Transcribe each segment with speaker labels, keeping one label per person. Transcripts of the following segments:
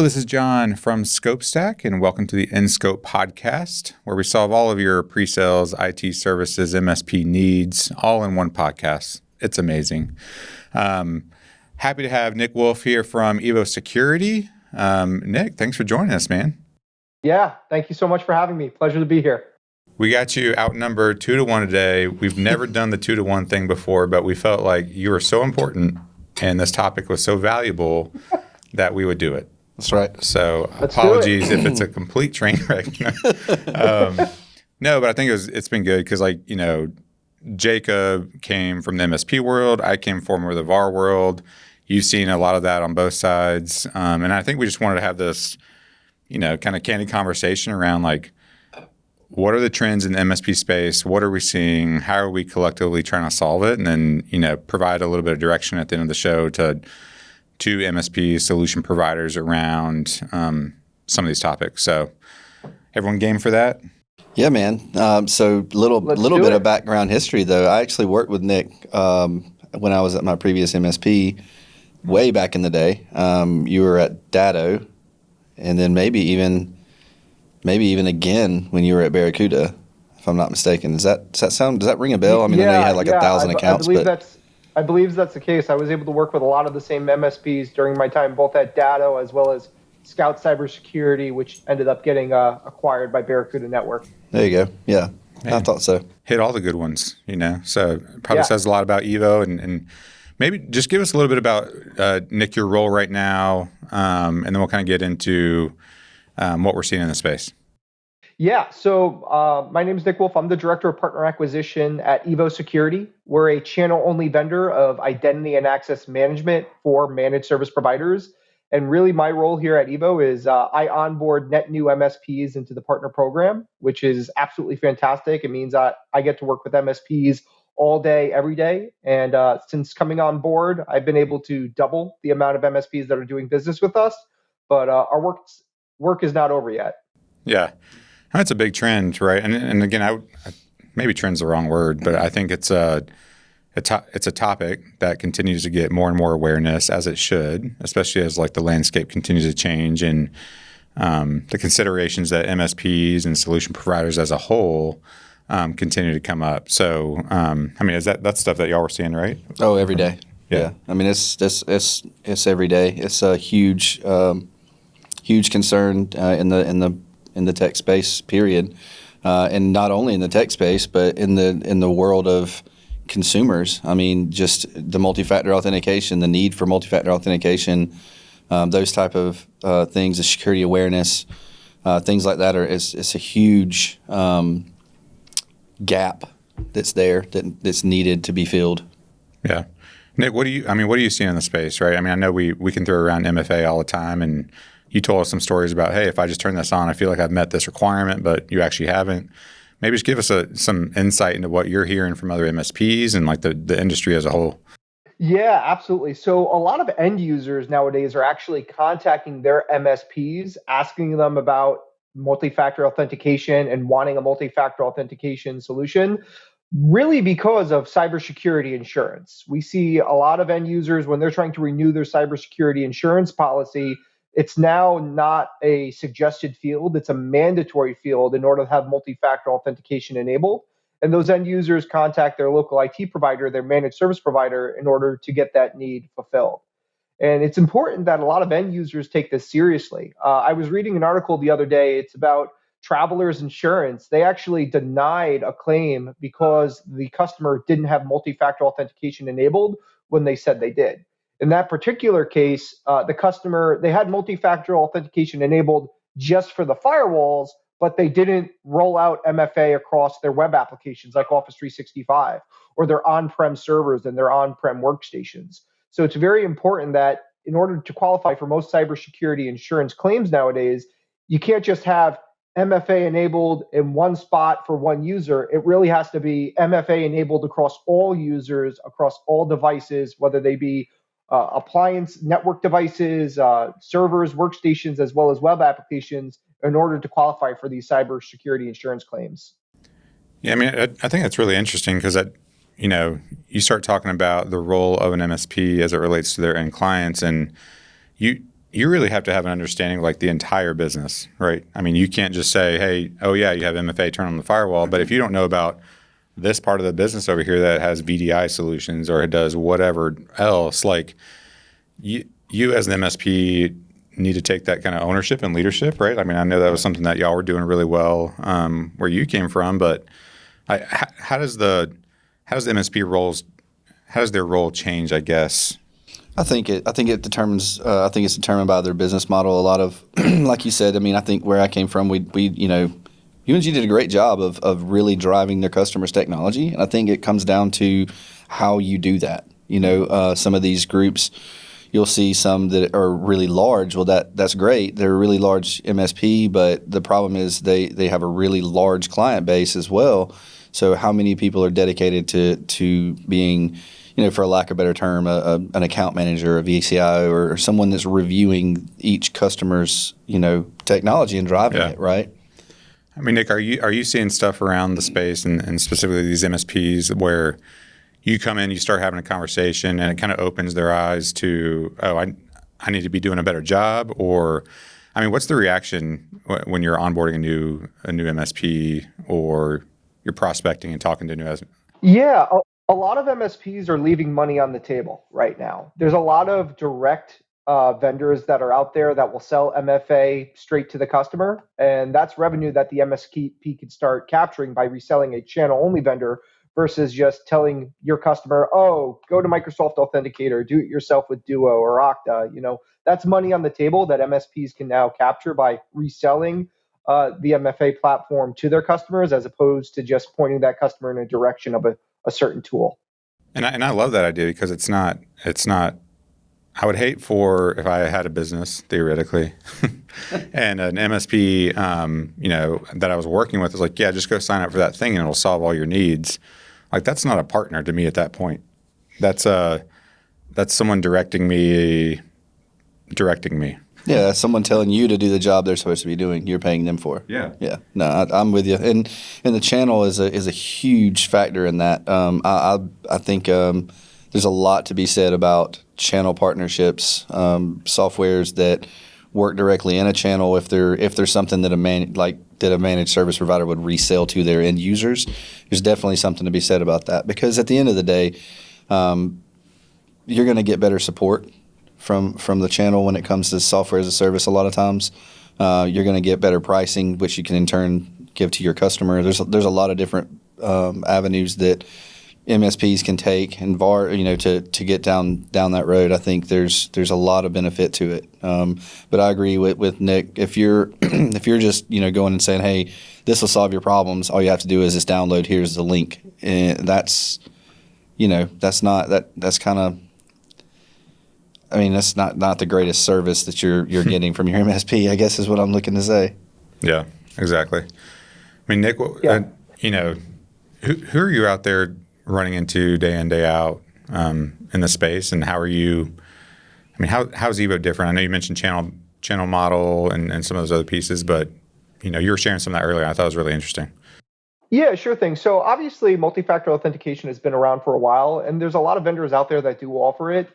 Speaker 1: this is John from ScopeStack, and welcome to the InScope podcast, where we solve all of your pre-sales, IT services, MSP needs, all in one podcast. It's amazing. Happy to have Nick Wolf here from Evo Security. Nick, thanks for joining us, man.
Speaker 2: Yeah, thank you so much for having me. Pleasure to be here.
Speaker 1: We got you outnumbered 2-1 today. We've never done the 2-1 thing before, but we felt like you were so important and this topic was so valuable that we would do it.
Speaker 3: That's right.
Speaker 1: So
Speaker 2: Let's
Speaker 1: apologies if it's a complete train wreck. No, but I think it's been good because, Jacob came from the MSP world. I came from the VAR world. You've seen a lot of that on both sides. And I think we just wanted to have this, kind of candid conversation around what are the trends in the MSP space? What are we seeing? How are we collectively trying to solve it? And then, provide a little bit of direction at the end of the show to MSP solution providers around some of these topics. So everyone game for that?
Speaker 3: Yeah, man. So little bit of background history, though. I actually worked with Nick when I was at my previous MSP way back in the day. You were at Datto, and then maybe even again when you were at Barracuda, if I'm not mistaken. Does that ring a bell? I mean, I know you had 1,000 accounts.
Speaker 2: I believe that's the case. I was able to work with a lot of the same MSPs during my time, both at Datto as well as Scout Cybersecurity, which ended up getting acquired by Barracuda Network.
Speaker 3: There you go. Yeah, man, I thought so.
Speaker 1: Hit all the good ones, So it probably says a lot about Evo, and maybe just give us a little bit about Nick, your role right now, and then we'll kind of get into what we're seeing in the space.
Speaker 2: Yeah, so my name is Nick Wolf. I'm the Director of Partner Acquisition at Evo Security. We're a channel-only vendor of identity and access management for managed service providers. And really my role here at Evo is I onboard net new MSPs into the partner program, which is absolutely fantastic. It means I get to work with MSPs all day, every day. And since coming on board, I've been able to double the amount of MSPs that are doing business with us. But our work is not over yet.
Speaker 1: Yeah. That's a big trend, right? And again, maybe trend's the wrong word, but I think it's a topic that continues to get more and more awareness, as it should, especially as the landscape continues to change and the considerations that MSPs and solution providers as a whole continue to come up. So, is that stuff that y'all were seeing, right?
Speaker 3: Oh, every day.
Speaker 1: Yeah.
Speaker 3: I mean, it's every day. It's a huge concern in the tech space, period, and not only in the tech space, but in the world of consumers. I mean, just the multi-factor authentication, the need for multi-factor authentication, those type of things, the security awareness, things like that it's a huge gap that's there that's needed to be filled.
Speaker 1: Yeah, Nick, what are you seeing in the space, right? I mean, I know we can throw around MFA all the time, and you told us some stories about, hey, if I just turn this on, I feel like I've met this requirement, but you actually haven't. Maybe just give us some insight into what you're hearing from other MSPs and the industry as a whole.
Speaker 2: Yeah, absolutely. So a lot of end users nowadays are actually contacting their MSPs, asking them about multi-factor authentication and wanting a multi-factor authentication solution, really because of cybersecurity insurance. We see a lot of end users when they're trying to renew their cybersecurity insurance policy. It's now not a suggested field. It's a mandatory field in order to have multi-factor authentication enabled. And those end users contact their local IT provider, their managed service provider, in order to get that need fulfilled. And it's important that a lot of end users take this seriously. I was reading an article the other day. It's about Travelers Insurance. They actually denied a claim because the customer didn't have multi-factor authentication enabled when they said they did. In that particular case, the customer, they had multi-factor authentication enabled just for the firewalls, but they didn't roll out MFA across their web applications like Office 365 or their on-prem servers and their on-prem workstations. So it's very important that in order to qualify for most cybersecurity insurance claims nowadays, you can't just have MFA enabled in one spot for one user. It really has to be MFA enabled across all users, across all devices, whether they be appliance network devices, servers, workstations, as well as web applications in order to qualify for these cybersecurity insurance claims.
Speaker 1: Yeah, I mean, I think that's really interesting because you start talking about the role of an MSP as it relates to their end clients, and you you really have to have an understanding of like the entire business, right? I mean, you can't just say, hey, oh yeah, you have MFA, turn on the firewall. But if you don't know about this part of the business over here that has VDI solutions or it does whatever else, like you as an MSP need to take that kind of ownership and leadership, right? I mean, I know that was something that y'all were doing really well where you came from, but how does the MSP roles, how does their role change, I guess?
Speaker 3: I think it's determined by their business model. A lot of, like you said, I mean, I think where I came from, we UNG did a great job of really driving their customers' technology. And I think it comes down to how you do that. Some of these groups, you'll see some that are really large. Well, that's great. They're a really large MSP, but the problem is they have a really large client base as well. So how many people are dedicated to being, for a lack of a better term, an account manager, a VCI, or someone that's reviewing each customer's, technology and driving it, right?
Speaker 1: I mean, Nick, are you seeing stuff around the space and specifically these MSPs where you come in, you start having a conversation, and it kind of opens their eyes to, oh, I need to be doing a better job? Or, I mean, what's the reaction when you're onboarding a new MSP or you're prospecting and talking to a new MSP?
Speaker 2: Yeah, a lot of MSPs are leaving money on the table right now. There's a lot of direct vendors that are out there that will sell MFA straight to the customer, and that's revenue that the MSP could start capturing by reselling a channel-only vendor versus just telling your customer, oh, go to Microsoft Authenticator, do it yourself with Duo or Okta. That's money on the table that MSPs can now capture by reselling the MFA platform to their customers, as opposed to just pointing that customer in a direction of a certain tool.
Speaker 1: And I love that idea because it's not. I would hate if I had a business theoretically, and an MSP, that I was working with is like, yeah, just go sign up for that thing and it'll solve all your needs. Like that's not a partner to me at that point. That's someone directing me.
Speaker 3: Yeah, that's someone telling you to do the job they're supposed to be doing. You're paying them for.
Speaker 1: Yeah.
Speaker 3: No, I'm with you. And the channel is a huge factor in that. I think there's a lot to be said about channel partnerships, softwares that work directly in a channel. If there's something that a managed service provider would resell to their end users, there's definitely something to be said about that. Because at the end of the day, you're going to get better support from the channel when it comes to software as a service. A lot of times, you're going to get better pricing, which you can in turn give to your customer. There's a lot of different avenues that MSPs can take and to get down that road. I think there's a lot of benefit to it. But I agree with Nick. If you're just going and saying, hey, this will solve your problems, all you have to do is just download. Here's the link. And that's kind of. I mean, that's not the greatest service that you're getting from your MSP, I guess is what I'm looking to say.
Speaker 1: Yeah, exactly. I mean, Nick, who are you out there running into day in, day out in the space, and how are you? I mean, how's Evo different? I know you mentioned channel model and some of those other pieces, but you were sharing some of that earlier. I thought it was really interesting.
Speaker 2: Yeah, sure thing. So obviously, multi-factor authentication has been around for a while, and there's a lot of vendors out there that do offer it.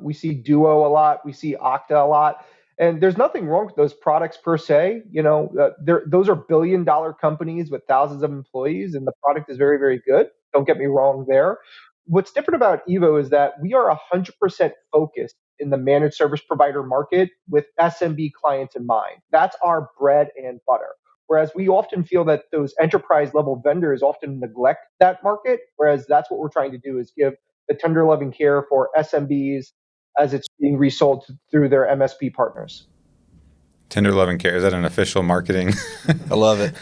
Speaker 2: We see Duo a lot, we see Okta a lot, and there's nothing wrong with those products per se. Those are billion-dollar companies with thousands of employees, and the product is very, very good. Don't get me wrong there. What's different about Evo is that we are 100% focused in the managed service provider market with SMB clients in mind. That's our bread and butter. Whereas we often feel that those enterprise level vendors often neglect that market, whereas that's what we're trying to do is give the tender loving care for SMBs as it's being resold through their MSP partners.
Speaker 1: Tender loving care, is that an official marketing?
Speaker 3: I love it.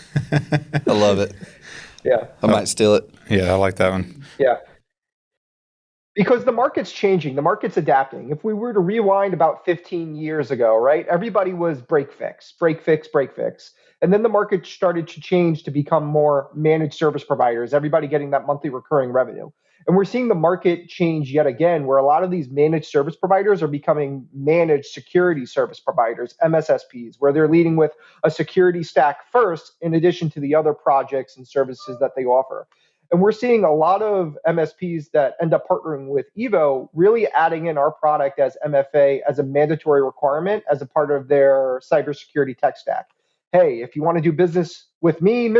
Speaker 3: I love it.
Speaker 2: Yeah.
Speaker 3: I might steal it.
Speaker 1: Yeah, I like that one.
Speaker 2: Yeah. Because the market's changing, the market's adapting. If we were to rewind about 15 years ago, right, everybody was break fix. And then the market started to change to become more managed service providers, everybody getting that monthly recurring revenue. And we're seeing the market change yet again, where a lot of these managed service providers are becoming managed security service providers, MSSPs, where they're leading with a security stack first, in addition to the other projects and services that they offer. And we're seeing a lot of MSPs that end up partnering with Evo really adding in our product as MFA as a mandatory requirement as a part of their cybersecurity tech stack. Hey, if you want to do business with me,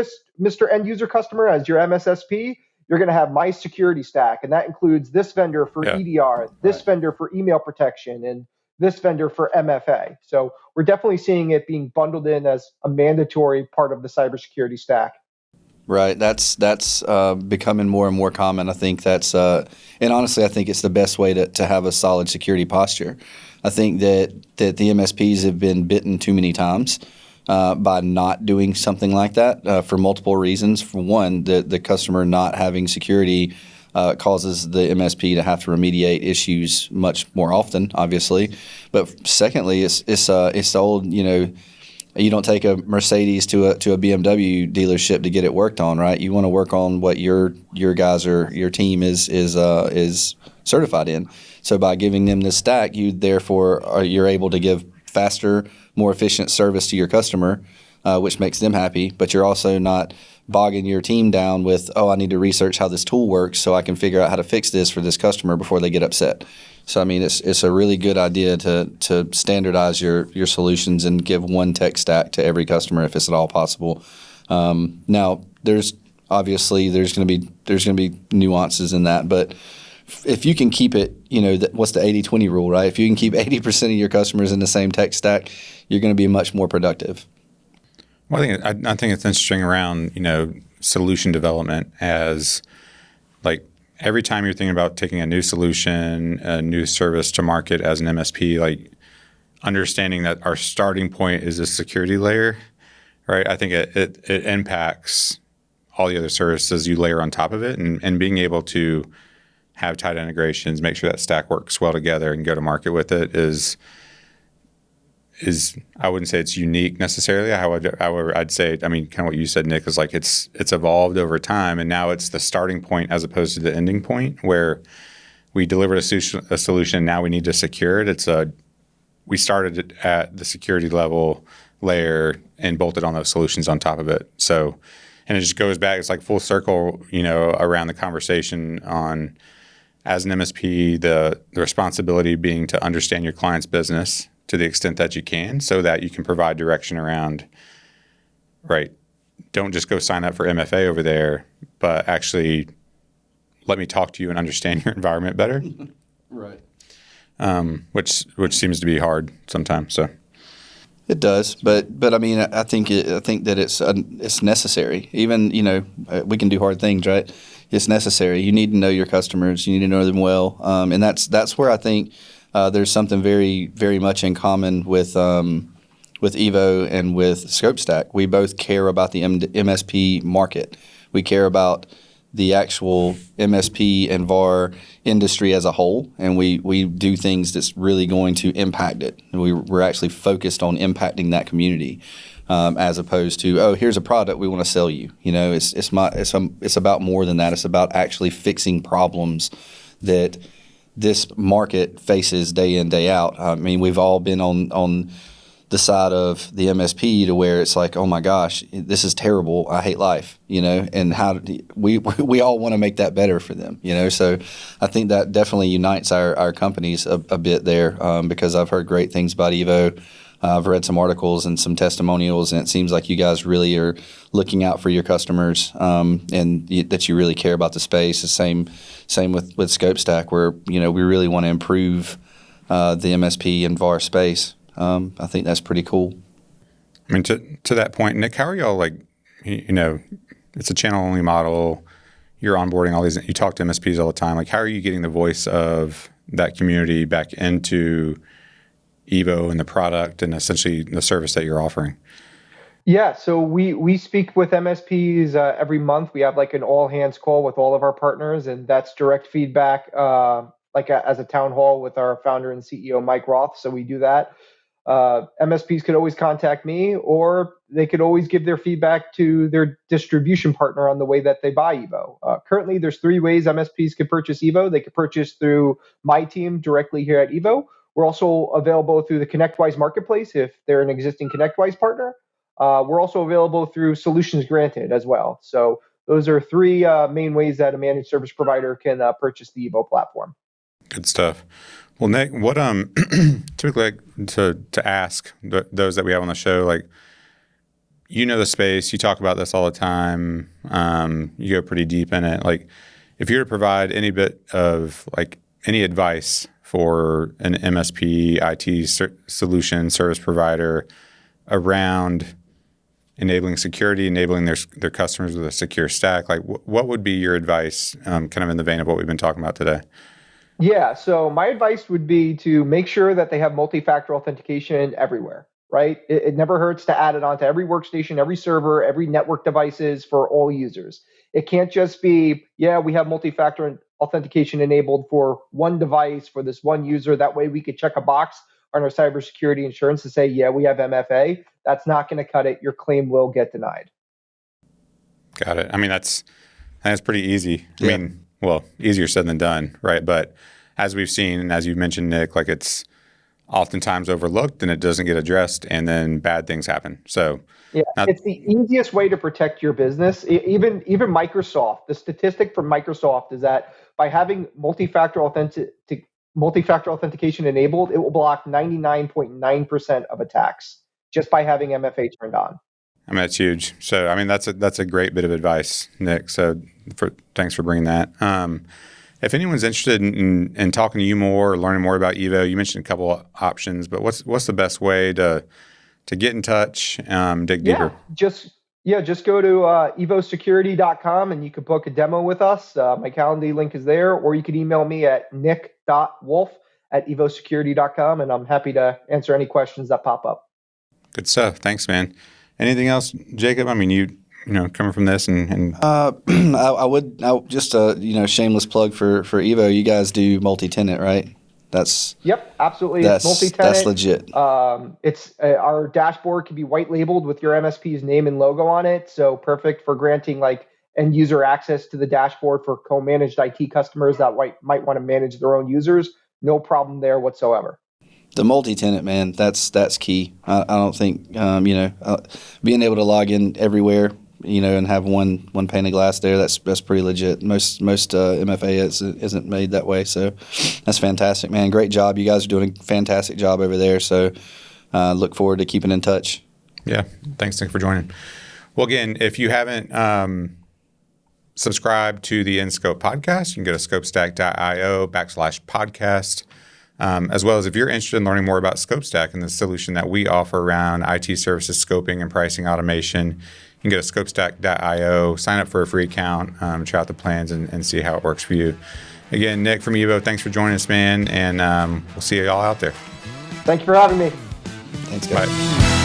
Speaker 2: Mr. End User Customer, as your MSSP, you're going to have my security stack. And that includes this vendor for EDR, this vendor for email protection, and this vendor for MFA. So we're definitely seeing it being bundled in as a mandatory part of the cybersecurity stack.
Speaker 3: Right. That's becoming more and more common. I think that's, and honestly, I think it's the best way to have a solid security posture. I think that the MSPs have been bitten too many times by not doing something like that for multiple reasons. For one, the customer not having security causes the MSP to have to remediate issues much more often, obviously. But secondly, it's the old, you don't take a Mercedes to a BMW dealership to get it worked on, right? You want to work on what your guys or your team is certified in. So by giving them this stack, you're able to give faster, more efficient service to your customer, which makes them happy. But you're also not bogging your team down with, I need to research how this tool works so I can figure out how to fix this for this customer before they get upset. So, I mean, it's a really good idea to standardize your solutions and give one tech stack to every customer if it's at all possible. Now, there's going to be nuances in that, but if you can keep it, what's the 80-20 rule, right? If you can keep 80% of your customers in the same tech stack, you're going to be much more productive.
Speaker 1: Well, I think it's interesting around, solution development as like every time you're thinking about taking a new solution, a new service to market as an MSP, like understanding that our starting point is a security layer, right? I think it impacts all the other services you layer on top of it, and being able to have tight integrations, make sure that stack works well together and go to market with it is I wouldn't say it's unique necessarily. However, I'd say, kind of what you said, Nick, is like it's evolved over time, and now it's the starting point as opposed to the ending point where we delivered a solution. Now we need to secure it. We started it at the security level layer and bolted on those solutions on top of it. So, and it just goes back. It's like full circle, around the conversation on as an MSP, the responsibility being to understand your client's business to the extent that you can so that you can provide direction around, right, don't just go sign up for MFA over there, but actually let me talk to you and understand your environment better.
Speaker 3: Right.
Speaker 1: Which seems to be hard sometimes. So
Speaker 3: it does, but I mean, I think that it's necessary. Even we can do hard things, right? It's necessary. You need to know your customers. You need to know them well, and that's where I think there's something very, very much in common with Evo and with ScopeStack. We both care about the MSP market. We care about the actual MSP and VAR industry as a whole, and we do things that's really going to impact it. And we're actually focused on impacting that community, as opposed to, here's a product we want to sell you. It's about more than that. It's about actually fixing problems that this market faces day in, day out. I mean, we've all been on the side of the MSP to where it's like, oh my gosh, this is terrible. I hate life, and how we all want to make that better for them, So I think that definitely unites our companies a bit there, because I've heard great things about Evo. I've read some articles and some testimonials, and it seems like you guys really are looking out for your customers, and that you really care about the space. The same with ScopeStack, where we really want to improve the MSP and VAR space. I think that's pretty cool.
Speaker 1: I mean, to that point, Nick, how are y'all like? It's a channel only model. You're onboarding all these. You talk to MSPs all the time. Like, how are you getting the voice of that community back into Evo and the product and essentially the service that you're offering?
Speaker 2: Yeah, so we speak with MSPs every month. We have like an all hands call with all of our partners, and that's direct feedback, as a town hall with our founder and CEO, Mike Roth. So we do that. MSPs could always contact me, or they could always give their feedback to their distribution partner on the way that they buy Evo. Currently, there's 3 ways MSPs could purchase Evo. They could purchase through my team directly here at Evo. We're also available through the ConnectWise marketplace if they're an existing ConnectWise partner. We're also available through Solutions Granted as well. So those are three main ways that a managed service provider can purchase the Evo platform.
Speaker 1: Good stuff. Well, Nick, what typically like to ask those that we have on the show, like, you know the space, you talk about this all the time, you go pretty deep in it. Like, if you were to provide any bit of like any advice for an MSP, IT solution service provider around enabling security, enabling their customers with a secure stack, like what would be your advice, kind of in the vein of what we've been talking about today?
Speaker 2: Yeah, so my advice would be to make sure that they have multi-factor authentication everywhere, right? It never hurts to add it onto every workstation, every server, every network devices for all users. It can't just be, yeah, we have multi-factor authentication enabled for one device for this one user. That way we could check a box on our cybersecurity insurance to say, yeah, we have MFA. That's not going to cut it. Your claim will get denied.
Speaker 1: Got it. I mean, that's pretty easy.
Speaker 3: Yeah.
Speaker 1: I mean, well, easier said than done, right? But as we've seen, and as you mentioned, Nick, like, it's oftentimes overlooked and it doesn't get addressed, and then bad things happen. So
Speaker 2: yeah, it's the easiest way to protect your business. Even Microsoft, the statistic from Microsoft is that by having multi-factor authentication enabled, it will block 99.9% of attacks just by having MFA turned on.
Speaker 1: I mean, that's huge. So, I mean, that's a great bit of advice, Nick. So, thanks for bringing that. If anyone's interested in talking to you more or learning more about Evo, you mentioned a couple of options, but what's the best way to get in touch, dig deeper?
Speaker 2: Just go to evosecurity.com and you can book a demo with us. My Calendly link is there, or you can email me at nick.wolf@evosecurity.com, and I'm happy to answer any questions that pop up.
Speaker 1: Good stuff. Thanks, man. Anything else, Jacob? I mean, you know, coming from this and
Speaker 3: I would just shameless plug for Evo. You guys do multi-tenant, right?
Speaker 2: Yep, absolutely.
Speaker 3: It's
Speaker 2: multi-tenant.
Speaker 3: That's legit.
Speaker 2: It's our dashboard can be white labeled with your MSP's name and logo on it, so perfect for granting like end user access to the dashboard for co-managed IT customers that might want to manage their own users. No problem there whatsoever.
Speaker 3: The multi-tenant, man, that's key. I don't think being able to log in everywhere, and have one pane of glass there, that's pretty legit. Most MFA isn't made that way, so that's fantastic, man. Great job. You guys are doing a fantastic job over there. So look forward to keeping in touch.
Speaker 1: Yeah, thanks, Nick, for joining. Well, again, if you haven't subscribed to the InScope podcast, you can go to scopestack.io/podcast. As well as if you're interested in learning more about ScopeStack and the solution that we offer around IT services scoping and pricing automation, you can go to scopestack.io, sign up for a free account, try out the plans, and see how it works for you. Again, Nick from Evo, thanks for joining us, man, and we'll see you all out there.
Speaker 2: Thank you for having me.
Speaker 3: Thanks, guys.
Speaker 1: Bye.